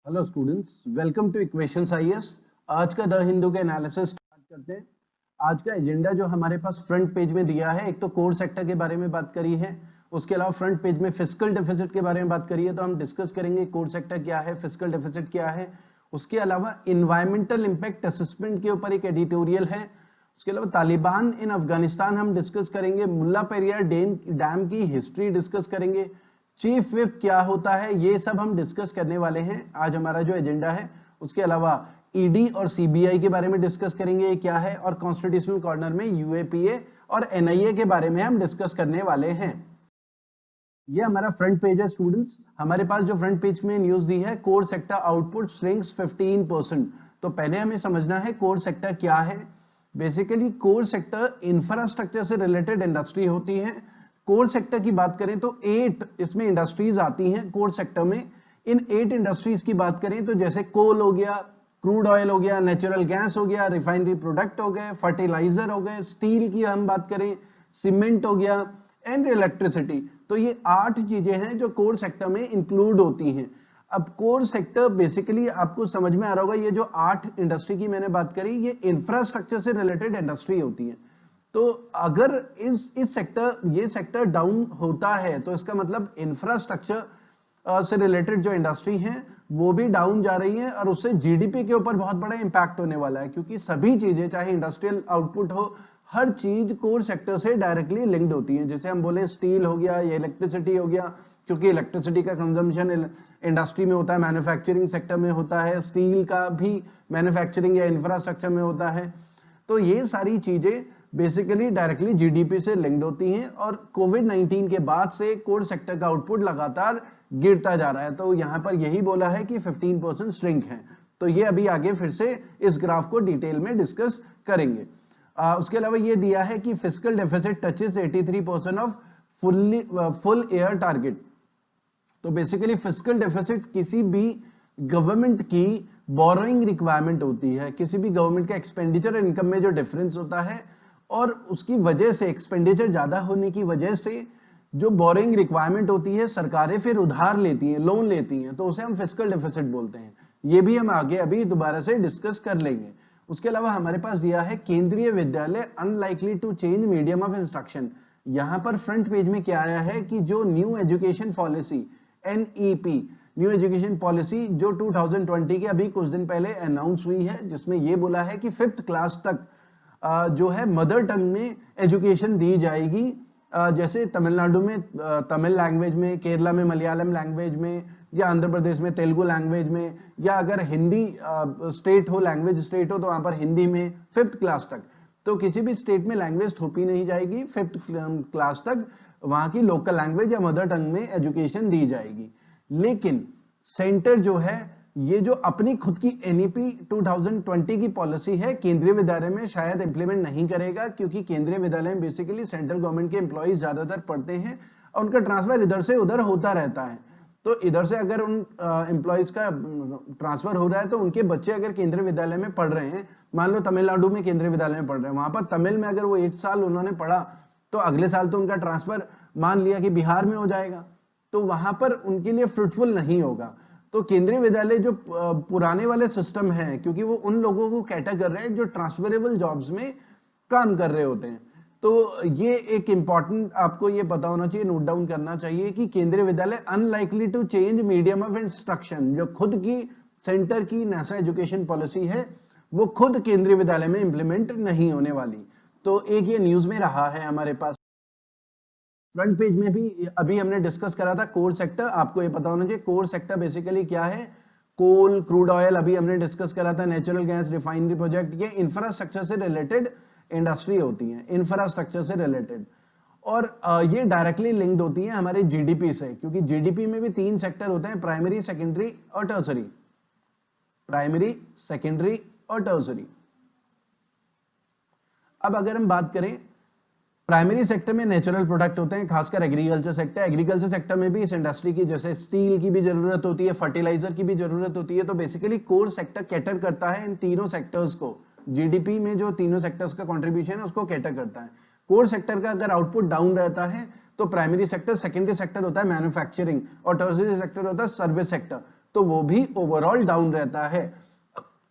Hello students, welcome two equations IAS. आज का the Hindu के एनालिसिस स्टार्ट करते हैं। आज का एजेंडा जो हमारे पास फ्रंट पेज में दिया है, एक तो कोर सेक्टर के बारे में बात करी है, उसके अलावा फ्रंट पेज में फिस्कल डेफिसिट के बारे में बात करी है। तो हम डिस्कस करेंगे कोर सेक्टर क्या है, फिस्कल डेफिसिट क्या है। उसके अलावा इन्वायरमेंटल इंपैक्ट असेसमेंट के ऊपर एक एडिटोरियल है। उसके अलावा तालिबान इन अफगानिस्तान हम डिस्कस करेंगे। मुल्ला पेरियार डैम की हिस्ट्री डिस्कस करेंगे। चीफ विप क्या होता है, ये सब हम डिस्कस करने वाले हैं आज हमारा जो एजेंडा है। उसके अलावा ईडी और सीबीआई के बारे में डिस्कस करेंगे, ये क्या है, और कॉन्स्टिट्यूशनल कॉर्नर में यूएपीए और एनआईए के बारे में हम डिस्कस करने वाले हैं। ये हमारा फ्रंट पेज है स्टूडेंट्स। हमारे पास जो फ्रंट पेज में न्यूज दी है, कोर सेक्टर आउटपुट श्रिंक्स 15%। तो पहले हमें समझना है कोर सेक्टर क्या है। बेसिकली कोर सेक्टर इंफ्रास्ट्रक्चर से रिलेटेड इंडस्ट्री होती है। कोर सेक्टर की बात करें तो 8 इसमें इंडस्ट्रीज आती हैं कोर सेक्टर में। इन 8 इंडस्ट्रीज की बात करें तो जैसे कोल हो गया, क्रूड ऑयल हो गया, नेचुरल गैस हो गया, रिफाइनरी प्रोडक्ट हो गए, फर्टिलाइजर हो गए, स्टील की हम बात करें, सीमेंट हो गया एंड इलेक्ट्रिसिटी। तो ये 8 चीजें हैं जो कोर सेक्टर में इंक्लूड होती हैं। अब कोर सेक्टर बेसिकली आपको समझ में आ रहा होगा, ये जो 8 इंडस्ट्री की मैंने बात करी, ये इंफ्रास्ट्रक्चर से रिलेटेड इंडस्ट्री होती है। तो अगर इस सेक्टर ये सेक्टर डाउन होता है तो इसका मतलब इंफ्रास्ट्रक्चर से रिलेटेड जो इंडस्ट्री है वो भी डाउन जा रही है, और उससे जीडीपी के ऊपर बहुत बड़ा इंपैक्ट होने वाला है, क्योंकि सभी चीजें चाहे इंडस्ट्रियल आउटपुट हो, हर चीज कोर सेक्टर से डायरेक्टली लिंक्ड होती है। जैसे हम बोले स्टील हो गया या इलेक्ट्रिसिटी हो गया, क्योंकि इलेक्ट्रिसिटी का कंजम्पशन इंडस्ट्री में होता है, मैन्युफैक्चरिंग सेक्टर में होता है, स्टील का भी मैन्युफैक्चरिंग या इंफ्रास्ट्रक्चर में होता है। तो ये सारी चीजें बेसिकली डायरेक्टली जीडीपी से लिंक्ड होती हैं, और कोविड-19 के बाद से कोर सेक्टर का आउटपुट लगातार गिरता जा रहा है। तो यहां पर यही बोला है कि 15% श्रिंक है। तो ये अभी आगे फिर से इस ग्राफ को डिटेल में डिस्कस करेंगे। उसके अलावा ये दिया है कि fiscal deficit touches 83% of full year target. तो बेसिकली फिस्कल डेफिसिट किसी भी गवर्नमेंट की बोरोइंग रिक्वायरमेंट होती है, किसी भी गवर्नमेंट का एक्सपेंडिचर और इनकम में जो डिफरेंस होता है, और उसकी वजह से एक्सपेंडिचर ज्यादा होने की वजह से जो बोरिंग रिक्वायरमेंट होती है, सरकारें फिर उधार लेती हैं, लोन लेती हैं, तो उसे हम फिस्कल डेफिसिट बोलते हैं। ये भी हम आगे अभी दोबारा से डिस्कस कर लेंगे। उसके अलावा हमारे पास दिया है Kendriya Vidyalaya unlikely to change medium of instruction. यहां पर फ्रंट पेज में क्या आया है कि जो new education policy NEP, new education policy जो 2020 के अभी कुछ दिन पहले अनाउंस हुई है, जिसमें यह बोला है कि 5th क्लास तक जो है मदर टंग में एजुकेशन दी जाएगी। जैसे तमिलनाडु में तमिल लैंग्वेज में, केरला में मलयालम लैंग्वेज में, या आंध्र प्रदेश में तेलुगु लैंग्वेज में, या अगर हिंदी स्टेट हो, लैंग्वेज स्टेट हो, तो वहां पर हिंदी में 5th क्लास तक। तो किसी भी स्टेट में लैंग्वेज थोपी नहीं जाएगी, 5th क्लास तक वहां की लोकल लैंग्वेज या मदर टंग में एजुकेशन दी जाएगी। लेकिन सेंटर जो है, ये जो अपनी खुद की एनईपी 2020 की पॉलिसी है, केंद्रीय विद्यालय में शायद इंप्लीमेंट नहीं करेगा, क्योंकि केंद्रीय विद्यालय में बेसिकली सेंट्रल गवर्नमेंट के एम्प्लॉइज ज्यादातर पढ़ते हैं और उनका ट्रांसफर इधर से उधर होता रहता है। तो इधर से अगर उन एम्प्लॉइज का ट्रांसफर हो रहा है, तो उनके बच्चे अगर केंद्रीय विद्यालय में पढ़ रहे हैं, मान लो तमिलनाडु में केंद्रीय विद्यालय में पढ़ रहे हैं, वहां पर तमिल में अगर वो 1 साल उन्होंने पढ़ा, तो अगले साल तो उनका ट्रांसफर मान लिया कि बिहार में हो जाएगा, तो वहां पर उनके लिए फ्रूटफुल नहीं होगा। तो केंद्रीय विद्यालय जो पुराने वाले सिस्टम है, क्योंकि वो उन लोगों को कैटर कर रहे हैं जो ट्रांसफरेबल जॉब्स में काम कर रहे होते हैं। तो ये एक इंपॉर्टेंट आपको ये पता होना चाहिए, नोट डाउन करना चाहिए कि Kendriya Vidyalaya unlikely to change medium of instruction, जो खुद की सेंटर की नेशनल एजुकेशन पॉलिसी है, वो खुद केंद्रीय विद्यालय में इंप्लीमेंट नहीं होने वाली। तो एक ये न्यूज में रहा है हमारे पास। फ्रंट पेज में भी अभी हमने डिस्कस करा था कोर सेक्टर, आपको ये पता होना चाहिए कोर सेक्टर बेसिकली क्या है। कोल, क्रूड ऑयल अभी हमने डिस्कस करा था, नेचुरल गैस, रिफाइनरी प्रोजेक्ट, ये इंफ्रास्ट्रक्चर से रिलेटेड इंडस्ट्री होती है, इंफ्रास्ट्रक्चर से रिलेटेड, और ये डायरेक्टली लिंक्ड होती है हमारे जीडीपी से, क्योंकि जीडीपी में भी 3 सेक्टर होते हैं, प्राइमरी, सेकेंडरी और टर्सरी। प्राइमरी, सेकेंडरी और टर्सरी। अब अगर हम बात करें प्राइमरी सेक्टर में, नेचुरल प्रोडक्ट होते हैं, खासकर एग्रीकल्चर सेक्टर। एग्रीकल्चर सेक्टर में भी इस इंडस्ट्री की, जैसे स्टील की भी जरूरत होती है, फर्टिलाइजर की भी जरूरत होती है। तो बेसिकली कोर सेक्टर कैटर करता है इन तीनों सेक्टर्स को। जीडीपी में जो तीनों सेक्टर्स का कंट्रीब्यूशन है उसको कैटर करता है। कोर सेक्टर का अगर आउटपुट डाउन रहता है तो प्राइमरी सेक्टर, सेकेंडरी सेक्टर होता है मैन्युफैक्चरिंग, और टर्सरी सेक्टर होता है सर्विस सेक्टर। तो वो भी ओवरऑल डाउन रहता है।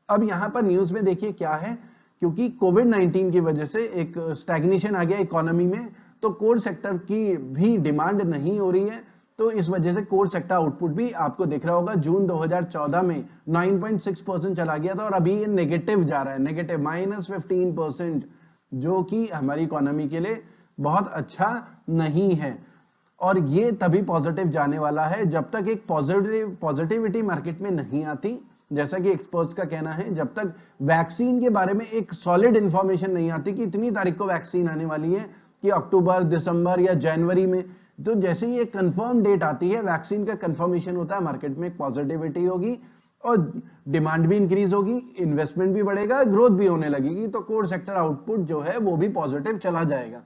अब यहां पर न्यूज में देखिए क्या है, क्योंकि कोविड-19 की वजह से एक स्टैग्नेशन आ गया इकोनॉमी में, तो कोर सेक्टर की भी डिमांड नहीं हो रही है, तो इस वजह से कोर सेक्टर आउटपुट भी आपको दिख रहा होगा जून 2014 में 9.6% चला गया था और अभी ये नेगेटिव जा रहा है, नेगेटिव -15%, जो कि हमारी इकोनॉमी के लिए बहुत अच्छा नहीं है। और ये तभी पॉजिटिव जाने वाला है जब तक एक पॉजिटिविटी मार्केट में नहीं आती, जैसा कि एक्सपर्ट्स का कहना है, जब तक वैक्सीन के बारे में एक सॉलिड इंफॉर्मेशन नहीं आती कि इतनी तारीख को वैक्सीन आने वाली है, कि अक्टूबर, दिसंबर या जनवरी में, तो जैसे ही एक कंफर्म डेट आती है, वैक्सीन का कंफर्मेशन होता है, मार्केट में एक पॉजिटिविटी होगी और डिमांड भी इंक्रीज होगी, इन्वेस्टमेंट भी बढ़ेगा, ग्रोथ भी होने लगेगी, तो कोर सेक्टर आउटपुट जो है वो भी पॉजिटिव चला जाएगा।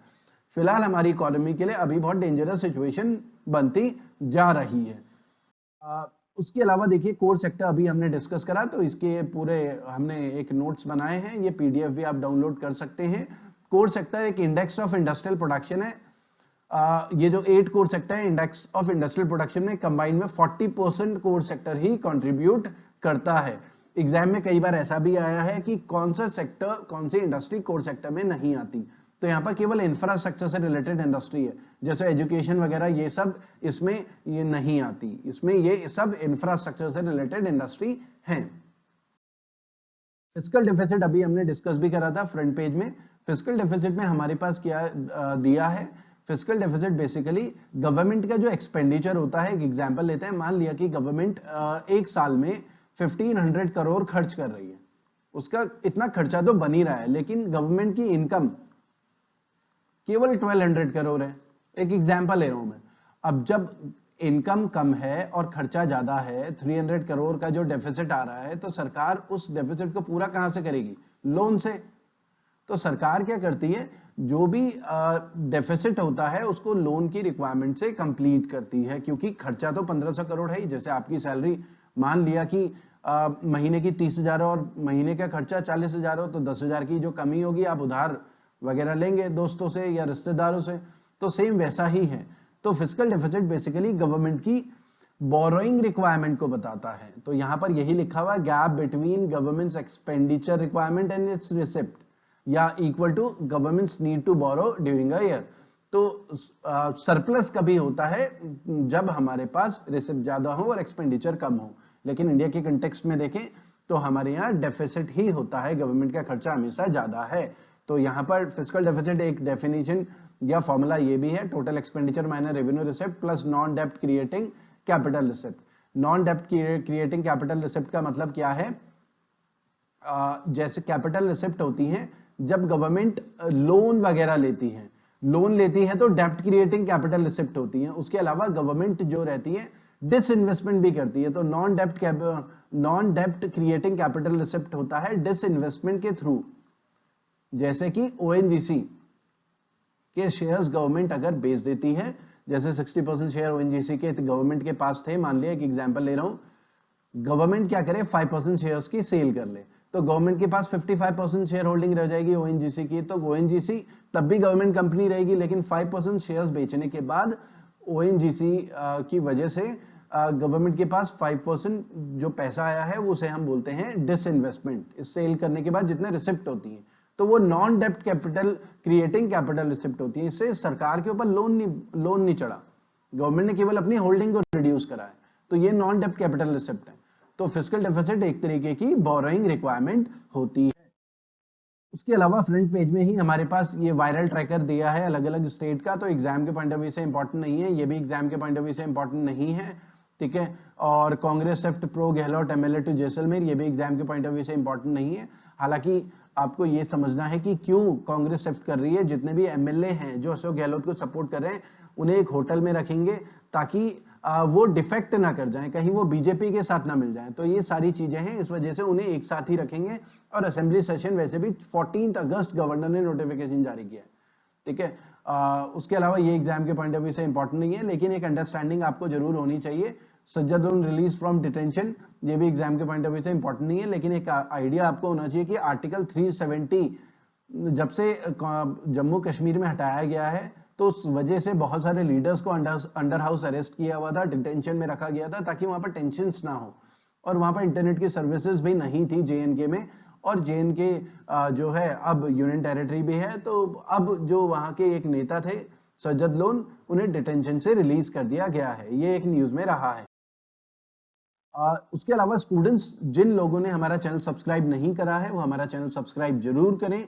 फिलहाल हमारी इकोनॉमी के लिए अभी बहुत डेंजरस सिचुएशन बनती जा रही है। उसके अलावा देखिए कोर सेक्टर अभी हमने डिस्कस करा, तो इसके पूरे हमने एक नोट्स बनाए हैं, ये पीडीएफ भी आप डाउनलोड कर सकते हैं। कोर सेक्टर एक इंडेक्स ऑफ इंडस्ट्रियल प्रोडक्शन है। ये जो 8 कोर सेक्टर है इंडेक्स ऑफ इंडस्ट्रियल प्रोडक्शन में कंबाइंड में 40% कोर सेक्टर ही कंट्रीब्यूट करता है। एग्जाम में कई बार ऐसा भी आया है कि कौन सा सेक्टर, कौन सी इंडस्ट्री कोर सेक्टर में नहीं आती, तो यहाँ पर केवल इंफ्रास्ट्रक्चर से रिलेटेड इंडस्ट्री है, जैसे एजुकेशन वगैरह, ये सब इसमें ये नहीं आती, इसमें ये सब इंफ्रास्ट्रक्चर से रिलेटेड इंडस्ट्री है। फिस्कल डेफिसिट अभी हमने डिस्कस भी करा था फ्रंट पेज में। फिस्कल डेफिसिट में हमारे पास क्या दिया है, फिस्कल डेफिसिट बेसिकली गवर्नमेंट का जो एक्सपेंडिचर होता है। एक एग्जांपल लेते हैं, मान लिया कि गवर्नमेंट एक साल में 1500 करोड़ खर्च कर रही है, उसका इतना खर्चा तो बन ही रहा है, लेकिन गवर्नमेंट की इनकम केवल 1200 करोड़ है। एक एग्जांपल ले रहा हूं मैं। अब जब इनकम कम है और खर्चा ज्यादा है, 300 करोड़ का जो डेफिसिट आ रहा है, तो सरकार उस डेफिसिट को पूरा कहां से करेगी, लोन से। तो सरकार क्या करती है, जो भी डेफिसिट होता है उसको लोन की रिक्वायरमेंट से कंप्लीट करती है, क्योंकि खर्चा तो 1500 करोड़ है ही। जैसे आपकी सैलरी मान लिया कि महीने की 30,000 और महीने का खर्चा 40,000 हो, तो 10,000 की जो कमी होगी आप उधार वगैरह लेंगे दोस्तों से या रिश्तेदारों से, तो सेम वैसा ही है। तो फिस्कल डेफिसिट बेसिकली गवर्नमेंट की बोरोइंग रिक्वायरमेंट को बताता है। तो यहां पर यही लिखा हुआ, gap between governments expenditure requirement and its receipt या equal to governments need to borrow during a year. तो सरप्लस कभी होता है जब हमारे पास रिसिप्ट ज्यादा हो और एक्सपेंडिचर कम हो, लेकिन इंडिया के कंटेक्स्ट में देखें तो हमारे यहाँ डेफिसिट ही होता है, गवर्नमेंट का खर्चा हमेशा ज्यादा है। तो यहाँ पर फिस्कल डेफिसिट एक डेफिनेशन या फॉर्मूला ये भी है, total expenditure minus revenue receipt plus non डेप्ट क्रिएटिंग कैपिटल रिसिप्ट। नॉन डेप्ट क्रिएटिंग कैपिटल रिसिप्ट का मतलब क्या है, जैसे कैपिटल रिसिप्ट होती है जब गवर्नमेंट लोन वगैरह लेती है, लोन लेती है तो डेप्ट क्रिएटिंग कैपिटल रिसिप्ट होती है। उसके अलावा गवर्नमेंट जो रहती है डिसइन्वेस्टमेंट भी करती है, तो नॉन डेप्ट क्रिएटिंग कैपिटल रिसिप्ट होता है डिसइन्वेस्टमेंट के थ्रू। जैसे कि ओएनजीसी के शेयर्स गवर्नमेंट अगर बेच देती है, जैसे 60% शेयर ओएनजीसी के गवर्नमेंट के पास थे, मान लिया एक एग्जांपल ले रहा हूं, गवर्नमेंट क्या करे 5% शेयर्स की सेल कर ले, तो गवर्नमेंट के पास 55% शेयर होल्डिंग रह जाएगी ओएनजीसी की। तो ओएनजीसी तब भी गवर्नमेंट कंपनी रहेगी, लेकिन 5% शेयर्स बेचने के बाद ओएनजीसी की वजह से गवर्नमेंट के पास 5% जो पैसा आया है उसे हम बोलते हैं डिसइन्वेस्टमेंट। इस सेल करने के बाद जितने रिसिप्ट होती है, तो वो नॉन डेप्ट कैपिटल क्रिएटिंग कैपिटल रिसिप्ट होती है। इससे सरकार के ऊपर लोन नहीं चढ़ा, गवर्नमेंट ने केवल अपनी होल्डिंग को रिड्यूस करा है, तो ये नॉन डेप्ट कैपिटल रिसिप्ट है। तो फिस्कल डेफिसिट एक तरीके की बोरोइंग रिक्वायरमेंट होती है। उसके अलावा फ्रंट पेज में ही हमारे पास ये वायरल ट्रैकर दिया है अलग अलग स्टेट का, तो एग्जाम के पॉइंट ऑफ व्यू से इंपॉर्टेंट नहीं है, ये भी एग्जाम के पॉइंट ऑफ व्यू से इंपॉर्टेंट नहीं है, ठीक है। और Congress shift pro Gehlot MLA to Jaisalmer, ये भी एग्जाम के पॉइंट ऑफ व्यू से इंपॉर्टेंट नहीं है। हालांकि आपको ये समझना है कि क्यों कांग्रेस शिफ्ट कर रही है। जितने भी एमएलए हैं जो अशोक गहलोत को सपोर्ट कर रहे हैं, उन्हें एक होटल में रखेंगे ताकि वो डिफेक्ट ना कर जाएं, कहीं वो बीजेपी के साथ ना मिल जाएं। तो ये सारी चीजें हैं, इस वजह से उन्हें एक साथ ही रखेंगे। और असेंबली सेशन वैसे भी 14 अगस्त गवर्नर ने नोटिफिकेशन जारी किया है, ठीक है। उसके अलावा ये एग्जाम के पॉइंट ऑफ व्यू से इंपॉर्टेंट नहीं है, लेकिन एक अंडरस्टैंडिंग आपको जरूर होनी चाहिए। सज्जादुल रिलीज फ्रॉम डिटेंशन, ये भी एग्जाम के पॉइंट ऑफ व्यू से इंपॉर्टेंट नहीं है, लेकिन एक आइडिया आपको होना चाहिए कि आर्टिकल 370 जब से जम्मू कश्मीर में हटाया गया है, तो उस वजह से बहुत सारे लीडर्स को अंडर हाउस अरेस्ट किया हुआ था, डिटेंशन में रखा गया था, ताकि वहां पर टेंशन ना हो। और वहां पर इंटरनेट की सर्विसेज भी नहीं थी JNK में, और JNK जो है अब यूनियन टेरिटरी भी है। तो अब जो वहां के एक नेता थे सज्जद लोन, उन्हें डिटेंशन से रिलीज कर दिया गया है, ये एक न्यूज में रहा है। उसके अलावा स्टूडेंट्स, जिन लोगों ने हमारा चैनल सब्सक्राइब नहीं करा है वो हमारा चैनल सब्सक्राइब जरूर करें,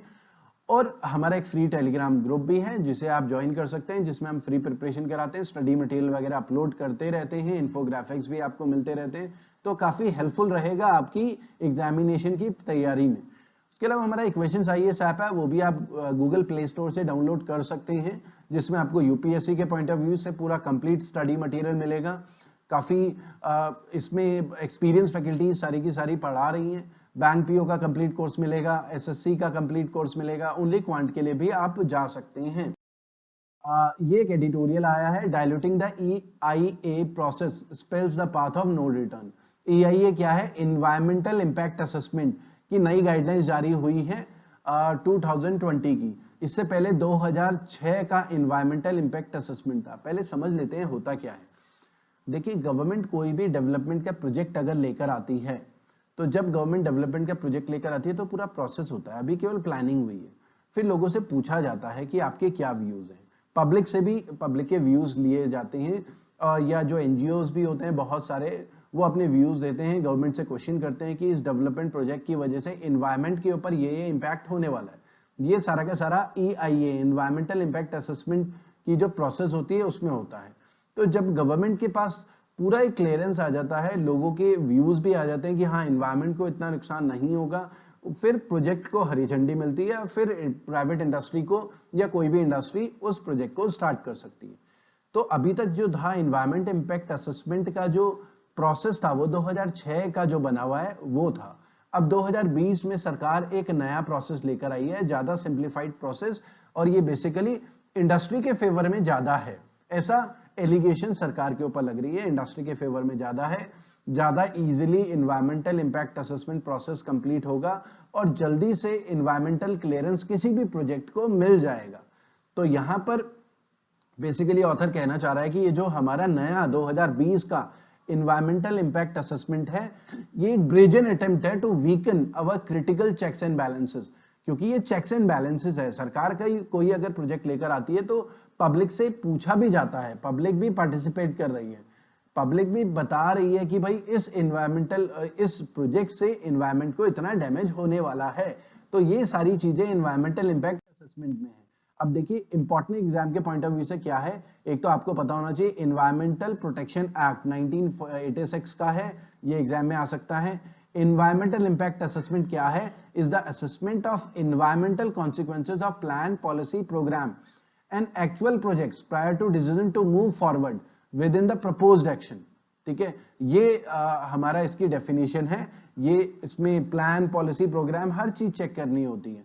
और हमारा एक फ्री टेलीग्राम ग्रुप भी है जिसे आप ज्वाइन कर सकते हैं, जिसमें हम फ्री प्रिपरेशन कराते हैं, स्टडी मटेरियल वगैरह अपलोड करते रहते हैं, इन्फोग्राफिक्स भी आपको मिलते रहते हैं, तो काफी हेल्पफुल रहेगा आपकी एग्जामिनेशन की तैयारी में। उसके अलावा हमारा इक्वेशंस IAS ऐप है, वो भी आप गूगल प्ले स्टोर से डाउनलोड कर सकते हैं, जिसमें आपको UPSC के पॉइंट ऑफ व्यू से पूरा कंप्लीट स्टडी मटेरियल मिलेगा। काफी इसमें एक्सपीरियंस फैकल्टी सारी की सारी पढ़ा रही हैं। बैंक PO का कंप्लीट कोर्स मिलेगा, SSC का कंप्लीट कोर्स मिलेगा, ओनली क्वांट के लिए भी आप जा सकते हैं। ये एक एडिटोरियल आया है, diluting the EIA process spells the path of no return. EIA क्या है? इन्वायरमेंटल इंपैक्ट असेसमेंट की नई गाइडलाइंस जारी हुई है 2020 की। इससे पहले 2006 का इन्वायरमेंटल इंपैक्ट असेसमेंट था। पहले समझ लेते हैं होता क्या है। देखिए, गवर्नमेंट कोई भी डेवलपमेंट का प्रोजेक्ट अगर लेकर आती है, तो जब गवर्नमेंट डेवलपमेंट का प्रोजेक्ट लेकर आती है तो पूरा प्रोसेस होता है। अभी केवल प्लानिंग हुई है, फिर लोगों से पूछा जाता है कि आपके क्या व्यूज हैं। पब्लिक से भी पब्लिक के व्यूज लिए जाते हैं, या जो NGOs भी होते हैं बहुत सारे, वो अपने व्यूज देते हैं, गवर्नमेंट से क्वेश्चन करते हैं कि इस डेवलपमेंट प्रोजेक्ट की वजह से इन्वायरमेंट के ऊपर ये इम्पैक्ट होने वाला है। ये सारा का सारा EIA इन्वायरमेंटल इम्पैक्ट असेसमेंट की जो प्रोसेस होती है उसमें होता है। तो जब गवर्नमेंट के पास पूरा एक क्लियरेंस आ जाता है, लोगों के व्यूज भी आ जाते हैं कि हाँ इन्वायरमेंट को इतना नुकसान नहीं होगा, फिर प्रोजेक्ट को हरी झंडी मिलती है, फिर प्राइवेट इंडस्ट्री को या कोई भी इंडस्ट्री उस प्रोजेक्ट को स्टार्ट कर सकती है। तो अभी तक जो था इन्वायरमेंट इंपैक्ट असेसमेंट का जो प्रोसेस था वो 2006 का जो बना हुआ है वो था। अब 2020 में सरकार एक नया प्रोसेस लेकर आई है, ज्यादा सिंप्लीफाइड प्रोसेस, और ये बेसिकली इंडस्ट्री के फेवर में ज्यादा है, ऐसा एलिगेशन सरकार के ऊपर लग रही है। इंडस्ट्री के फेवर में ज्यादा है, ज्यादा easily environmental impact assessment process complete होगा और जल्दी से इन्वायरमेंटल क्लियरेंस किसी भी प्रोजेक्ट को मिल जाएगा। तो यहां पर बेसिकली ऑथर कहना चाह रहा है कि ये जो हमारा नया 2020 का इन्वायरमेंटल इंपैक्ट असेसमेंट है, ये एक ब्रेजन अटेम्प्ट है to weaken our critical checks and balances. क्योंकि ये चेक्स एंड बैलेंसेस है, सरकार का कोई अगर प्रोजेक्ट लेकर आती है तो पब्लिक से पूछा भी जाता है, पब्लिक भी पार्टिसिपेट कर रही है, पब्लिक भी बता रही है कि भाई इस प्रोजेक्ट से इन्वायरमेंट को इतना डैमेज होने वाला है। तो ये सारी चीजें इन्वायरमेंटल इंपैक्ट असेसमेंट में है। अब देखिए इंपॉर्टेंट एग्जाम के पॉइंट ऑफ व्यू से क्या है, एक तो आपको पता होना चाहिए इन्वायरमेंटल प्रोटेक्शन एक्ट 1986 का है, ये एग्जाम में आ सकता है। इन्वायरमेंटल इंपैक्ट असेसमेंट क्या है? Is the assessment of environmental consequences of plan, policy, program and actual projects prior to decision to move forward with in the proposed action. ठीक है, ये हमारा इसकी डेफिनेशन है। ये इसमें प्लान, पॉलिसी, प्रोग्राम हर चीज चेक करनी होती है।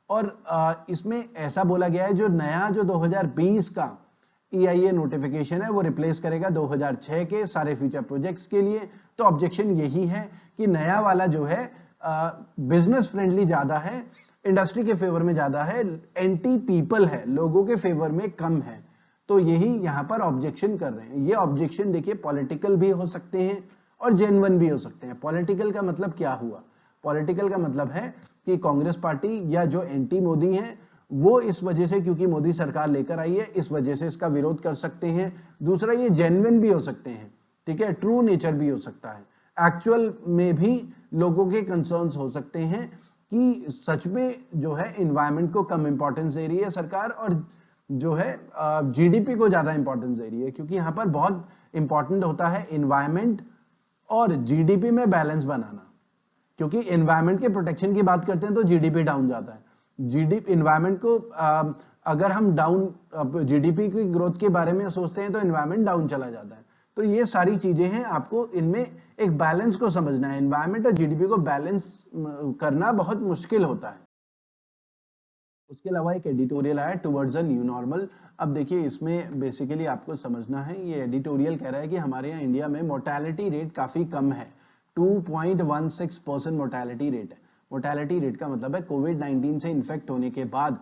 और इसमें ऐसा बोला गया है जो नया जो 2020 का EIA नोटिफिकेशन है वो रिप्लेस करेगा 2006 के सारे फ्यूचर प्रोजेक्ट्स के लिए। तो ऑब्जेक्शन यही है कि नया वाला जो है बिजनेस फ्रेंडली ज्यादा है, इंडस्ट्री के फेवर में ज्यादा है, एंटी पीपल है, लोगों के फेवर में कम है। तो यही यहां पर ऑब्जेक्शन कर रहे हैं। ये ऑब्जेक्शन देखिए पॉलिटिकल भी हो सकते हैं और जेन्युइन भी हो सकते हैं। पॉलिटिकल का मतलब क्या हुआ? पॉलिटिकल का मतलब है कि कांग्रेस पार्टी या जो एंटी मोदी हैं वो इस वजह से, क्योंकि मोदी सरकार लेकर आई है, इस वजह से इसका विरोध कर सकते हैं। दूसरा, ये जेन्युइन भी हो सकते हैं, ठीक है, ट्रू नेचर भी हो सकता है, एक्चुअल में भी लोगों के कंसर्न्स हो सकते हैं कि सच में जो है इन्वायरमेंट को कम इंपॉर्टेंस दे रही है सरकार और जो है GDP को ज्यादा इंपॉर्टेंस दे रही है। क्योंकि यहां पर बहुत इंपॉर्टेंट होता है इन्वायरमेंट और GDP में बैलेंस बनाना। क्योंकि एनवायरमेंट के प्रोटेक्शन की बात करते हैं तो GDP डाउन जाता है। एनवायरमेंट को अगर हम GDP की ग्रोथ के बारे में सोचते हैं तो एनवायरमेंट डाउन चला जाता है। तो ये सारी चीजें हैं, आपको इनमें एक बैलेंस को समझना है। एनवायरमेंट और GDP को बैलेंस करना बहुत मुश्किल होता है। उसके अलावा एक एडिटोरियल आया टुवर्ड्स अ न्यू नॉर्मल। अब देखिए इसमें बेसिकली आपको समझना है, ये एडिटोरियल कह रहा है कि हमारे यहाँ इंडिया में मोर्टेलिटी रेट काफी कम है, 2.16% मोर्टेलिटी रेट है। मोर्टेलिटी रेट का मतलब है कोविड-19 से इन्फेक्ट होने के बाद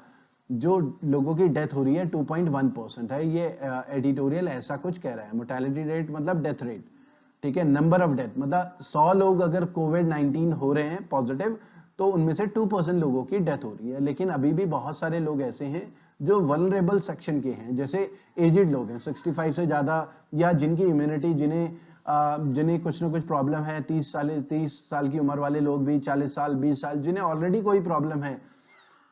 जो लोगों की डेथ हो रही है 2.1% है। ये एडिटोरियल ऐसा कुछ कह रहा है। मोर्टेलिटी रेट मतलब डेथ रेट। ठीक है। नंबर ऑफ डेथ मतलब 100 लोग अगर कोविड-19 हो रहे हैं पॉजिटिव, तो उनमें से 2% लोगों की डेथ हो रही है। लेकिन अभी भी बहुत सारे लोग ऐसे हैं जो वल्नरेबल सेक्शन के हैं, जैसे एजिड लोग हैं 65 से ज्यादा, या जिनकी इम्यूनिटी, जिन्हें कुछ ना कुछ प्रॉब्लम है, 30 साल की उम्र वाले लोग भी, 40 साल, 20 साल, जिन्हें ऑलरेडी कोई प्रॉब्लम है,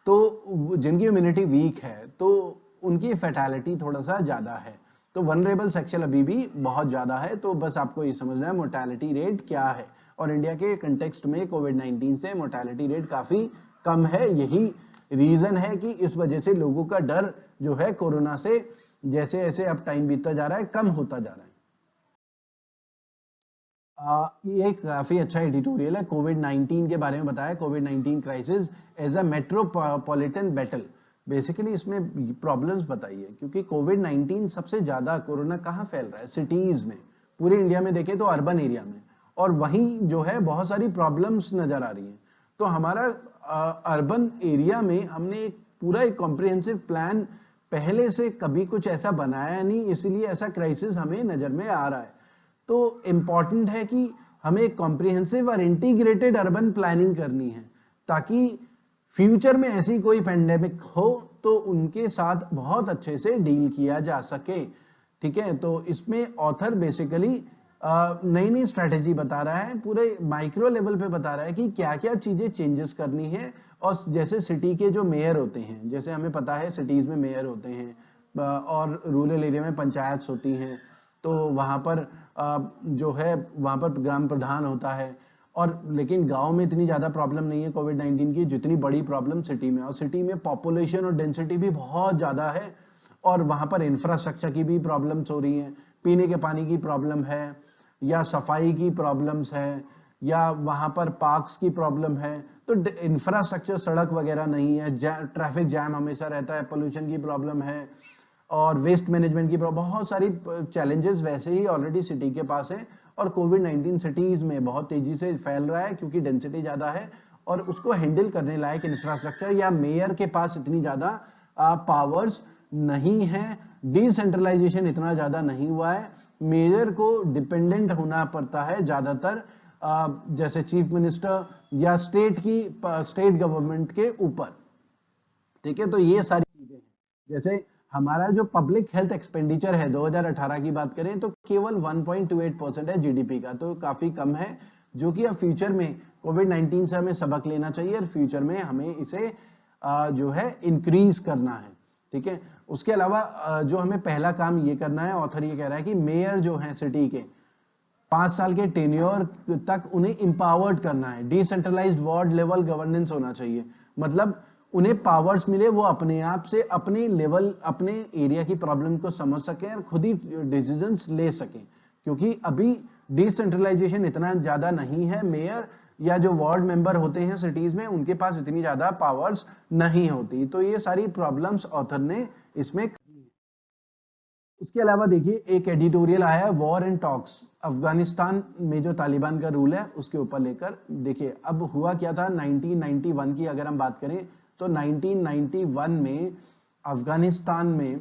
तो जिनकी इम्यूनिटी वीक है, तो उनकी फैटेलिटी थोड़ा सा ज्यादा है। तो वनरेबल सेक्शन अभी भी बहुत ज्यादा है। तो बस आपको ये समझना है मोर्टेलिटी रेट क्या है, और इंडिया के कंटेक्स्ट में कोविड-19 से मोर्टेलिटी रेट काफी कम है। यही रीजन है कि इस वजह से लोगों का डर जो है कोरोना से, जैसे जैसे अब टाइम बीतता जा रहा है, कम होता जा रहा है। ये काफी अच्छा एडिटोरियल है, कोविड-19 के बारे में बताया, कोविड-19 crisis as a metropolitan battle. Basically इसमें प्रॉब्लम्स बताई है, क्योंकि कोविड-19 सबसे ज्यादा कोरोना कहाँ फैल रहा है, सिटीज में, पूरे इंडिया में देखें तो अर्बन एरिया में, और वहीं जो है बहुत सारी प्रॉब्लम्स नजर आ रही हैं। तो हमारा अर्बन एरिया में हमने एक कॉम्प्रिहेंसिव प्लान पहले से कभी कुछ ऐसा बनाया नहीं, इसलिए ऐसा क्राइसिस हमें नजर में आ रहा है। तो इंपॉर्टेंट है कि हमें एक कॉम्प्रिहेंसिव और इंटीग्रेटेड अर्बन प्लानिंग करनी है, ताकि फ्यूचर में ऐसी कोई पेंडेमिक हो तो उनके साथ बहुत अच्छे से डील किया जा सके। ठीक है, तो इसमें ऑथर बेसिकली नई नई स्ट्रेटेजी बता रहा है, पूरे माइक्रो लेवल पे बता रहा है कि क्या क्या चीजें चेंजेस करनी है। और जैसे सिटी के जो मेयर होते हैं, जैसे हमें पता है सिटीज में मेयर होते हैं, और रूरल एरिया में पंचायत होती हैं, तो वहां पर जो है वहां पर ग्राम प्रधान होता है। और लेकिन गांव में इतनी ज्यादा प्रॉब्लम नहीं है कोविड-19 की, जितनी बड़ी प्रॉब्लम सिटी में। और सिटी में पॉपुलेशन और डेंसिटी भी बहुत ज्यादा है, और वहां पर इंफ्रास्ट्रक्चर की भी प्रॉब्लम्स हो रही हैं, पीने के पानी की प्रॉब्लम है, या सफाई की प्रॉब्लम्स है, या वहां पर पार्क्स की प्रॉब्लम है। तो इंफ्रास्ट्रक्चर, सड़क वगैरह नहीं है, ट्रैफिक जैम हमेशा रहता है, पोल्यूशन की प्रॉब्लम है, और वेस्ट मैनेजमेंट की बहुत सारी चैलेंजेस वैसे ही ऑलरेडी सिटी के पास है। और कोविड-19 सिटीज में बहुत तेजी से फैल रहा है, क्योंकि डेंसिटी ज्यादा है, और उसको हैंडल करने लायक इंफ्रास्ट्रक्चर या मेयर के पास इतनी ज्यादा पावर्स नहीं है, डिसेंट्रलाइजेशन इतना ज्यादा नहीं हुआ है, मेयर को डिपेंडेंट होना पड़ता है ज्यादातर, जैसे चीफ मिनिस्टर या स्टेट गवर्नमेंट के ऊपर। ठीक है, तो ये सारी चीजें हैं। जैसे हमारा जो पब्लिक हेल्थ एक्सपेंडिचर है 2018 की बात करें तो केवल 1.28% है जीडीपी का, तो काफी कम है, जो कि अब फ्यूचर में कोविड-19 से हमें सबक लेना चाहिए, और फ्यूचर में हमें इसे जो है इंक्रीज करना है। ठीक है, उसके अलावा जो हमें पहला काम ये करना है, ऑथर ये कह रहा है कि मेयर जो है सिटी के 5 साल के टेन्योर तक उन्हें इंपावर्ड करना है, डिसेंट्रलाइज्ड वार्ड लेवल गवर्नेंस होना चाहिए। मतलब उन्हें पावर्स मिले, वो अपने आप से अपने लेवल, अपने एरिया की प्रॉब्लम को समझ सकें और खुद ही डिसीजंस ले सकें, क्योंकि अभी डिसेंट्रलाइजेशन इतना ज्यादा नहीं है, मेयर या जो वार्ड मेंबर होते हैं सिटीज में, उनके पास इतनी ज्यादा पावर्स नहीं होती। तो ये सारी प्रॉब्लम्स ऑथर ने इसमें। उसके अलावा देखिए एक एडिटोरियल आया है, वॉर एंड टॉक्स, अफगानिस्तान में जो तालिबान का रूल है उसके ऊपर लेकर। देखिए अब हुआ क्या था 1991 की अगर हम बात करें तो 1991 में अफगानिस्तान में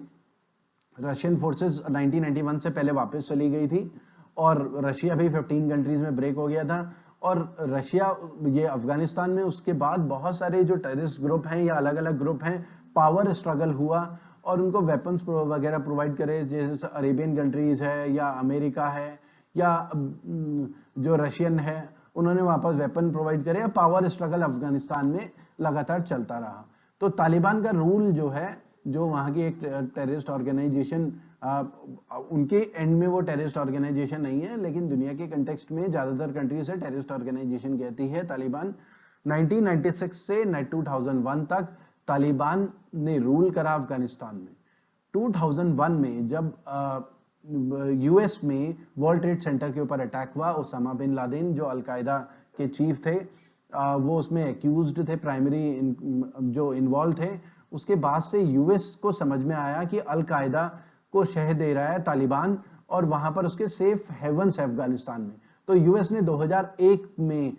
रशियन फोर्सेस 1991 से पहले वापस चली गई थी, और रशिया भी 15 कंट्रीज में ब्रेक हो गया था। और रशिया ये अफगानिस्तान में उसके बाद बहुत सारे जो टेररिस्ट ग्रुप हैं या अलग अलग ग्रुप हैं, पावर स्ट्रगल हुआ और उनको वेपन्स वगैरह प्रोवाइड करे, जैसे अरेबियन कंट्रीज है या अमेरिका है या जो रशियन है, उन्होंने वापस वेपन प्रोवाइड करे। पावर स्ट्रगल अफगानिस्तान में लगातार चलता रहा। तो तालिबान का रूल जो है, जो वहां की एक टेररिस्ट ऑर्गेनाइजेशन, उनके एंड में वो टेररिस्ट ऑर्गेनाइजेशन नहीं है, लेकिन दुनिया के कंटेक्स्ट में ज्यादातर कंट्री से टेररिस्ट ऑर्गेनाइजेशन कहती है तालिबान। 1996 से 2001 तक तालिबान ने रूल करा अफगानिस्तान में। 2001 में जब यूएस में वर्ल्ड ट्रेड सेंटर के ऊपर अटैक हुआ, ओसामा बिन लादेन जो अलकायदा के चीफ थे, वो उसमें एक्यूज्ड थे, प्राइमरी जो इन्वॉल्व थे। उसके बाद से यूएस को समझ में आया कि अलकायदा को शह दे रहा है तालिबान, और वहां पर उसके सेफ हेवंस है अफगानिस्तान में। तो यूएस ने 2001 में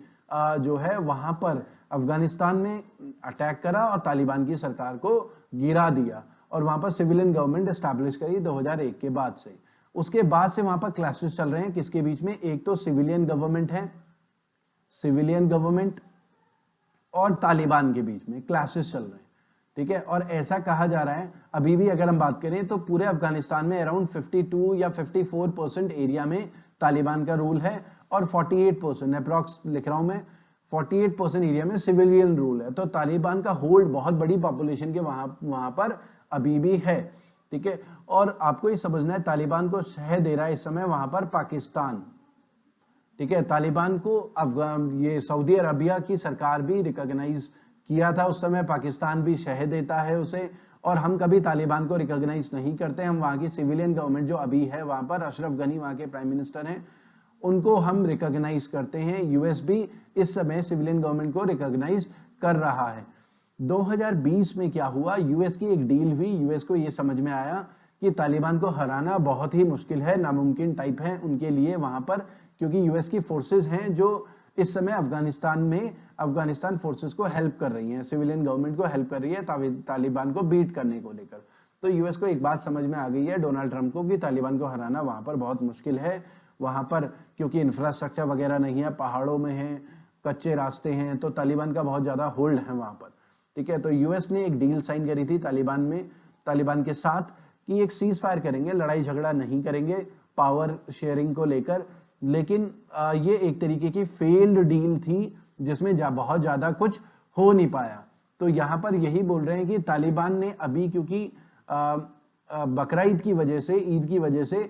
जो है वहां पर अफगानिस्तान में अटैक करा और तालिबान की सरकार को गिरा दिया, और वहां पर सिविलियन गवर्नमेंट एस्टैब्लिश करी 2001 के बाद से। उसके बाद से वहां पर क्लैशेस चल रहे हैं किसके बीच में, एक तो सिविलियन गवर्नमेंट है, सिविलियन गवर्नमेंट और तालिबान के बीच में क्लैशेस चल रहे हैं, ठीक है। और ऐसा कहा जा रहा है अभी भी अगर हम बात करें तो पूरे अफगानिस्तान में अराउंड 52 या 54% एरिया में तालिबान का रूल है और 48% अप्रॉक्स लिख रहा हूं मैं, 48% एरिया में सिविलियन रूल है। तो तालिबान का होल्ड बहुत बड़ी पॉपुलेशन के वहां पर अभी भी है, ठीक है। और आपको ये समझना है तालिबान को शह दे रहा है इस समय वहां पर पाकिस्तान, ठीक है। तालिबान को ये सऊदी अरबिया की सरकार भी रिकॉग्नाइज किया था उस समय, पाकिस्तान भी शह देता है उसे, और हम कभी तालिबान को रिकॉग्नाइज नहीं करते। हम वहां की सिविलियन गवर्नमेंट जो अभी है वहां पर, अशरफ गनी वहां के प्राइम मिनिस्टर हैं, उनको हम रिकॉग्नाइज करते हैं। यूएस भी इस समय सिविलियन गवर्नमेंट को रिकॉग्नाइज कर रहा है। 2020 में क्या हुआ, यूएस की एक डील हुई। यूएस को यह समझ में आया कि तालिबान को हराना बहुत ही मुश्किल है, नामुमकिन टाइप है उनके लिए वहां पर, क्योंकि यूएस की फोर्सेस हैं जो इस समय अफगानिस्तान में अफगानिस्तान फोर्सेस को हेल्प कर रही हैं, सिविलियन गवर्नमेंट को हेल्प कर रही है तालिबान को बीट करने को लेकर। तो यूएस को एक बात समझ में आ गई है डोनाल्ड ट्रंप को कि तालिबान को हराना वहां पर बहुत मुश्किल है, वहां पर क्योंकि इंफ्रास्ट्रक्चर वगैरह नहीं है, पहाड़ों में है, कच्चे रास्ते हैं, तो तालिबान का बहुत ज्यादा होल्ड है वहां पर, ठीक है। तो यूएस ने एक डील साइन करी थी तालिबान के साथ कि एक सीज फायर करेंगे, लड़ाई झगड़ा नहीं करेंगे पावर शेयरिंग को लेकर। लेकिन ये एक तरीके की फेल्ड डील थी जिसमें बहुत ज्यादा कुछ हो नहीं पाया। तो यहां पर यही बोल रहे हैं कि तालिबान ने अभी क्योंकि बकरा ईद की वजह से, ईद की वजह से